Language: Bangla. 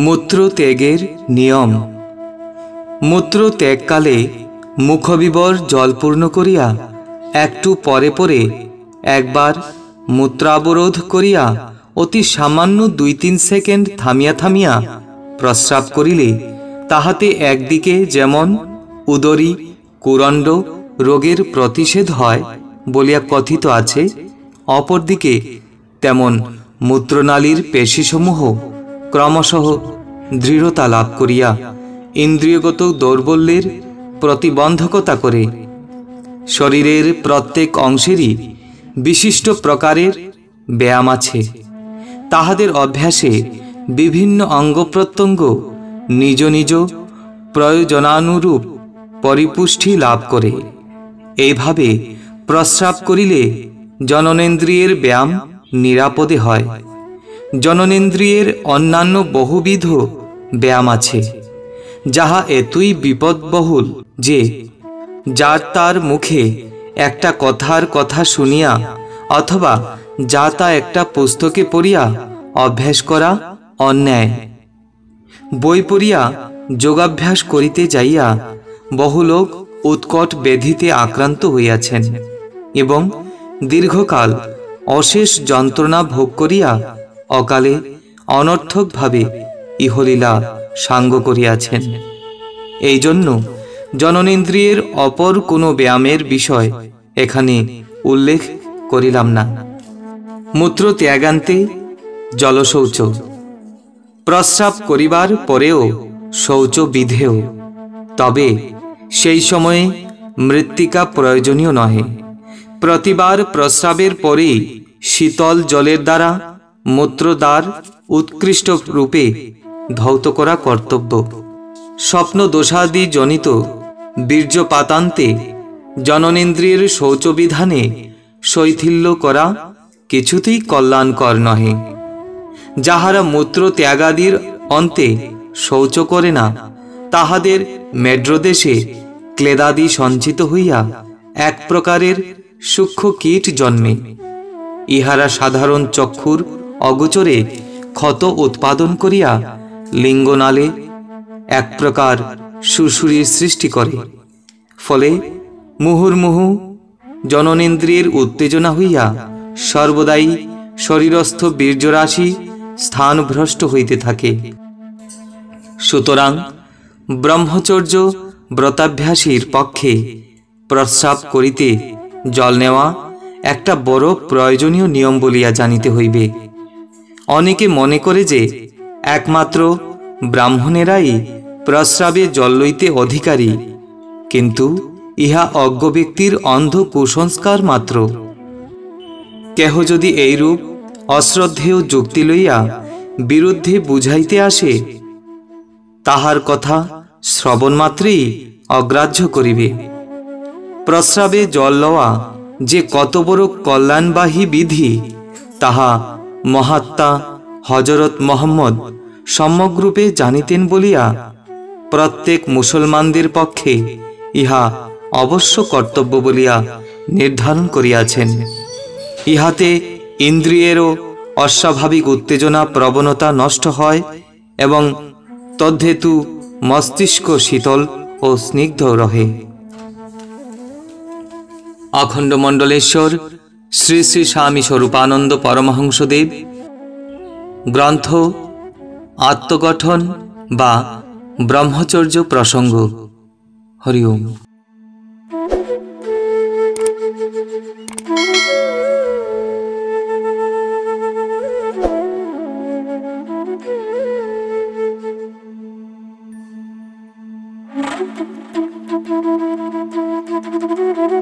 মূত্র ত্যাগের নিয়ম। মূত্র ত্যাগকালে মুখবিবর জলপূর্ণ করিয়া একটু পরে পরে একবার মূত্রাবরোধ করিয়া অতি সামান্য 2-3 সেকেন্ড থামিয়া থামিয়া প্রস্রাব করিলে তাহাতে একদিকে যেমন উদরী কুরণ্ড রোগের প্রতিষেধ হয় বলিয়া কথিত আছে, অপরদিকে তেমন মূত্রনালীর পেশিসমূহ ক্রমশঃ দৃঢ়তা লাভ করিয়া ইন্দ্রিয়গত দৌর্বল্যের প্রতিবন্ধকতা করে। শরীরের প্রত্যেক অংশেরই বিশিষ্ট প্রকারের ব্যায়াম আছে। তাহাদের অভ্যাসে বিভিন্ন অঙ্গপ্রত্যঙ্গ নিজ নিজ প্রয়োজনানুরূপ পরিপুষ্টি লাভ করে। এইভাবে প্রস্রাব করিলে জননেন্দ্রিয়ের ব্যায়াম নিরাপদে হয়। জননেন্দ্রিয়ের অন্যান্য বহুবিধ ব্যায়াম আছে, যাহা এতই বিপদবহুল যে যার তার মুখে একটা কথার কথা শুনিয়া অথবা যা তা একটা পুস্তকে পড়িয়া অভ্যাস করা অন্যায়। বই পড়িয়া যোগাভ্যাস করিতে যাইয়া বহু লোক উৎকট ব্যাধিতে আক্রান্ত হইয়াছেন এবং দীর্ঘকাল অশেষ যন্ত্রণা ভোগ করিয়া অকালে অনর্থকভাবে ইহলীলা সাঙ্গ করিয়াছেন। এই জন্য জননেন্দ্রিয়ের অপর কোনো ব্যায়ামের বিষয় এখানে উল্লেখ করিলাম না। মূত্র ত্যাগান্তে জলশৌচ। প্রস্রাব করিবার পরেও শৌচ বিধেয়, তবে সেই সময়ে মৃত্তিকা প্রয়োজনীয় নহে। প্রতিবার প্রস্রাবের পরেই শীতল জলের দ্বারা মূত্রদ্বার উৎকৃষ্ট রূপে ধৌত করা কর্তব্য। স্বপ্ন দোষাদি জনিত বীর্যপাতান্তে জননেন্দ্রিয়ের শৌচবিধানে শৈথিল্য করা কিছুতেই কল্যাণকর নহে। যাহারা মূত্র ত্যাগাদির অন্তে শৌচ করে না, তাহাদের মেড্রদেশে ক্লেদাদি সঞ্চিত হইয়া এক প্রকারের সূক্ষ্ম কীট জন্মে। ইহারা সাধারণ চক্ষুর অগোচরে ক্ষত উৎপাদন করিয়া লিঙ্গনালে এক প্রকার সুরসুরির সৃষ্টি করে। ফলে মুহুর্মুহু জননেন্দ্রিয়ের উত্তেজনা হইয়া সর্বদাই শরীরস্থ বীর্যরাশি স্থানভ্রষ্ট হইতে থাকে। সুতরাং ব্রহ্মচর্য ব্রতাভ্যাসীর পক্ষে প্রস্রাব করিতে জল নেওয়া একটা বড় প্রয়োজনীয় নিয়ম বলিয়া জানিতে হইবে। অনেকে মনে করে যে একমাত্র ব্রাহ্মণেরাই প্রস্রাবে জল লইতে অধিকারী, কিন্তু ইহা অজ্ঞ ব্যক্তির অন্ধ কুসংস্কার মাত্র। কেহ যদি এইরূপ অশ্রদ্ধেয় যুক্তি লইয়া বিরুদ্ধে বুঝাইতে আসে, তাহার কথা শ্রবণ মাত্রেই অগ্রাহ্য করিবে। প্রস্রাবে জল লওয়া যে কত বড় কল্যাণবাহী বিধি, তাহা মহাত্মা হযরত মুহাম্মদ সম্যগ্রূপে জানিতেন বলিয়া প্রত্যেক মুসলমানদের পক্ষে ইহা অবশ্য কর্তব্য বলিয়া নির্ধারণ করিয়াছেন। ইহাতে ইন্দ্রিয়েরও অস্বাভাবিক উত্তেজনা প্রবণতা নষ্ট হয় এবং তদ্হেতু মস্তিষ্ক শীতল ও স্নিগ্ধ রহে। অখণ্ডমণ্ডলেশ্বর শ্রী শ্রী স্বামী স্বরূপানন্দ পরমহংসদেব গ্রন্থ আত্মগঠন বা ব্রহ্মচর্য প্রসঙ্গ। হরি ওম। Thank you.